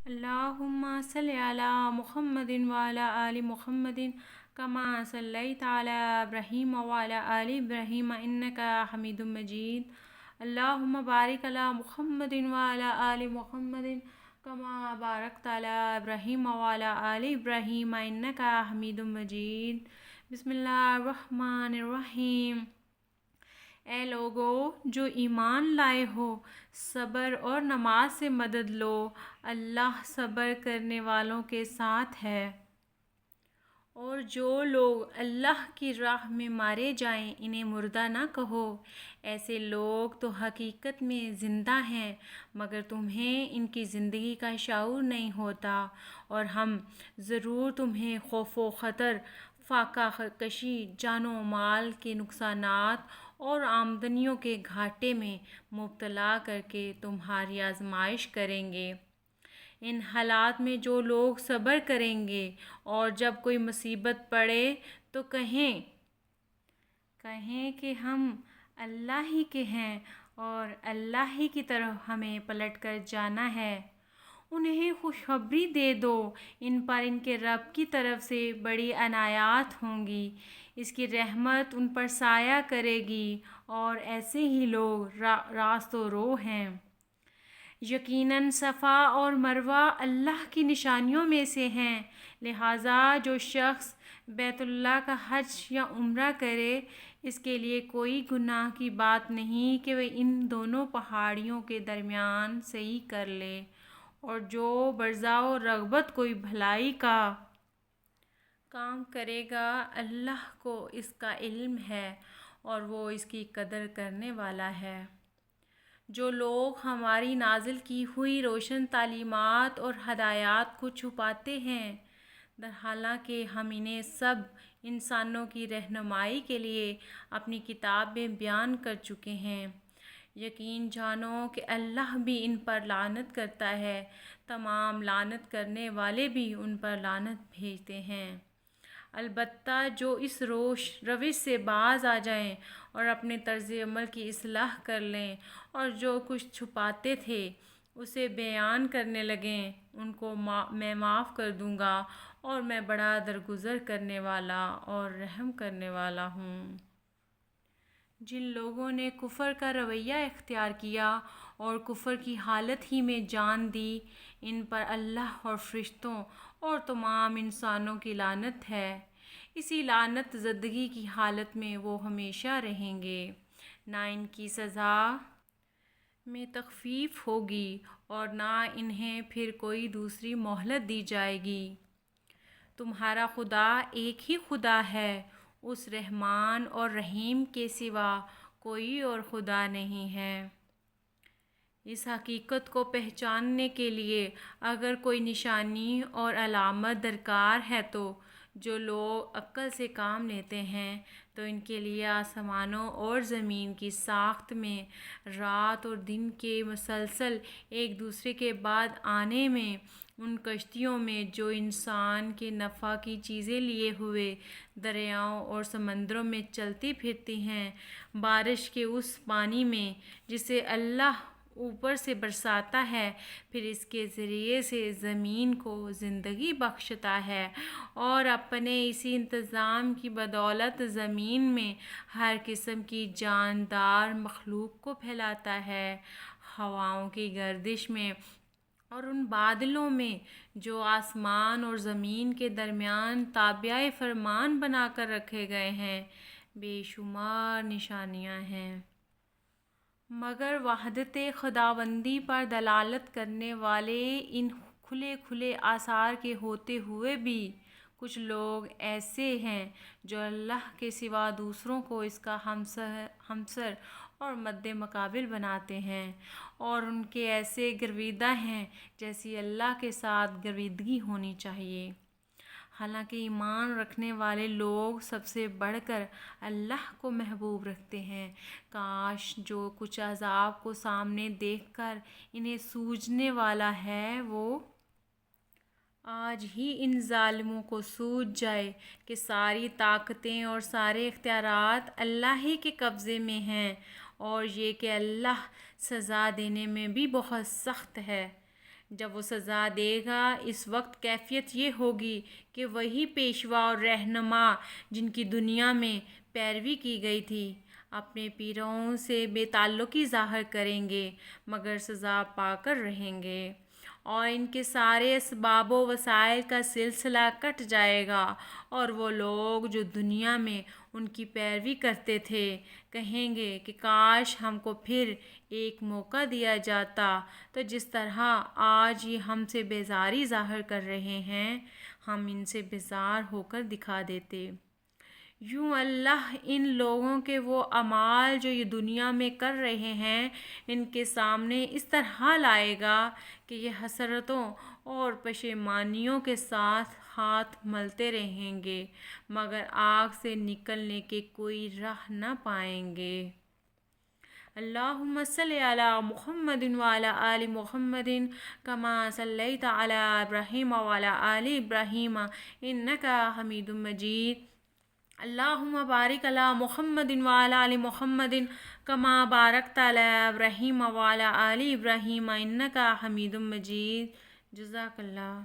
اللہم صلی علی محمد وعلی آل محمد کما صلیت علی ابراہیم وعلی آل ابراہیم انکا حمید مجید۔ اللہم بارک علی محمد وعلی آل محمد کما بارکت علی ابراہیم وعلی آل ابراہیم انکا حمید مجید۔ بسم اللہ الرحمن الرحیم۔ اے لوگو جو ایمان لائے ہو، صبر اور نماز سے مدد لو، اللہ صبر کرنے والوں کے ساتھ ہے۔ اور جو لوگ اللہ کی راہ میں مارے جائیں انہیں مردہ نہ کہو، ایسے لوگ تو حقیقت میں زندہ ہیں مگر تمہیں ان کی زندگی کا شعور نہیں ہوتا، اور ہم ضرور تمہیں خوف و خطر، فاقہ کشی، جان و مال کے نقصانات اور آمدنیوں کے گھاٹے میں مبتلا کر کے تمہاری آزمائش کریں گے۔ ان حالات میں جو لوگ صبر کریں گے اور جب کوئی مصیبت پڑے تو کہیں کہ ہم اللہ ہی کے ہیں اور اللہ ہی کی طرف ہمیں پلٹ کر جانا ہے، انہیں خوشخبری دے دو، ان پر ان کے رب کی طرف سے بڑی عنایات ہوں گی، اس کی رحمت ان پر سایہ کرے گی، اور ایسے ہی لوگ راست و رو ہیں۔ یقیناً صفا اور مروہ اللہ کی نشانیوں میں سے ہیں، لہٰذا جو شخص بیت اللہ کا حج یا عمرہ کرے اس کے لیے کوئی گناہ کی بات نہیں کہ وہ ان دونوں پہاڑیوں کے درمیان سعی کر لے، اور جو برضا و رغبت کوئی بھلائی کا کام کرے گا اللہ کو اس کا علم ہے اور وہ اس کی قدر کرنے والا ہے۔ جو لوگ ہماری نازل کی ہوئی روشن تعلیمات اور ہدایات کو چھپاتے ہیں، حالانکہ ہم انہیں سب انسانوں کی رہنمائی کے لیے اپنی کتاب میں بیان کر چکے ہیں، یقین جانو کہ اللہ بھی ان پر لعنت کرتا ہے، تمام لعنت کرنے والے بھی ان پر لعنت بھیجتے ہیں۔ البتہ جو اس روش سے باز آ جائیں اور اپنے طرز عمل کی اصلاح کر لیں اور جو کچھ چھپاتے تھے اسے بیان کرنے لگیں، ان کو میں معاف کر دوں گا، اور میں بڑا درگزر کرنے والا اور رحم کرنے والا ہوں۔ جن لوگوں نے کفر کا رویہ اختیار کیا اور کفر کی حالت ہی میں جان دی، ان پر اللہ اور فرشتوں اور تمام انسانوں کی لعنت ہے، اسی لعنت زدگی کی حالت میں وہ ہمیشہ رہیں گے، نہ ان کی سزا میں تخفیف ہوگی اور نہ انہیں پھر کوئی دوسری مہلت دی جائے گی۔ تمہارا خدا ایک ہی خدا ہے، اس رحمان اور رحیم کے سوا کوئی اور خدا نہیں ہے۔ اس حقیقت کو پہچاننے کے لیے اگر کوئی نشانی اور علامت درکار ہے تو جو لوگ عقل سے کام لیتے ہیں تو ان کے لیے آسمانوں اور زمین کی ساخت میں، رات اور دن کے مسلسل ایک دوسرے کے بعد آنے میں، ان کشتیوں میں جو انسان کے نفع کی چیزیں لیے ہوئے دریاؤں اور سمندروں میں چلتی پھرتی ہیں، بارش کے اس پانی میں جسے اللہ اوپر سے برساتا ہے، پھر اس کے ذریعے سے زمین کو زندگی بخشتا ہے، اور اپنے اسی انتظام کی بدولت زمین میں ہر قسم کی جاندار مخلوق کو پھیلاتا ہے، ہواؤں کی گردش میں اور ان بادلوں میں جو آسمان اور زمین کے درمیان تابع فرمان بنا کر رکھے گئے ہیں، بے شمار نشانیاں ہیں۔ مگر وحدت خداوندی پر دلالت کرنے والے ان کھلے آثار کے ہوتے ہوئے بھی کچھ لوگ ایسے ہیں جو اللہ کے سوا دوسروں کو اس کا ہمسر اور مد مقابل بناتے ہیں، اور ان کے ایسے گرویدہ ہیں جیسی اللہ کے ساتھ گرویدگی ہونی چاہیے، حالانکہ ایمان رکھنے والے لوگ سب سے بڑھ کر اللہ کو محبوب رکھتے ہیں۔ کاش جو کچھ عذاب کو سامنے دیکھ کر انہیں سوجنے والا ہے وہ آج ہی ان ظالموں کو سوج جائے کہ ساری طاقتیں اور سارے اختیارات اللہ ہی کے قبضے میں ہیں، اور یہ کہ اللہ سزا دینے میں بھی بہت سخت ہے۔ جب وہ سزا دے گا اس وقت کیفیت یہ ہوگی کہ وہی پیشوا اور رہنما جن کی دنیا میں پیروی کی گئی تھی اپنے پیروں سے بے تعلقی ظاہر کریں گے مگر سزا پا کر رہیں گے، اور ان کے سارے اسباب و وسائل کا سلسلہ کٹ جائے گا، اور وہ لوگ جو دنیا میں ان کی پیروی کرتے تھے کہیں گے کہ کاش ہم کو پھر ایک موقع دیا جاتا، تو جس طرح آج یہ ہم سے بیزاری ظاہر کر رہے ہیں ہم ان سے بیزار ہو کر دکھا دیتے۔ یوں اللہ ان لوگوں کے وہ اعمال جو یہ دنیا میں کر رہے ہیں ان کے سامنے اس طرح لائے گا کہ یہ حسرتوں اور پشیمانیوں کے ساتھ ہاتھ ملتے رہیں گے مگر آگ سے نکلنے کے کوئی راہ نہ پائیں گے۔ اللہم صلی علی محمد وعلی آل محمد کما صلیت علی ابراہیم وعلی آل ابراہیم انکا حمید مجید۔ اللہم بارک علی محمد وعلی آل محمد کما بارکت علی ابراہیم وعلی آل ابراہیم انکا حمید مجید۔ جزاک اللہ۔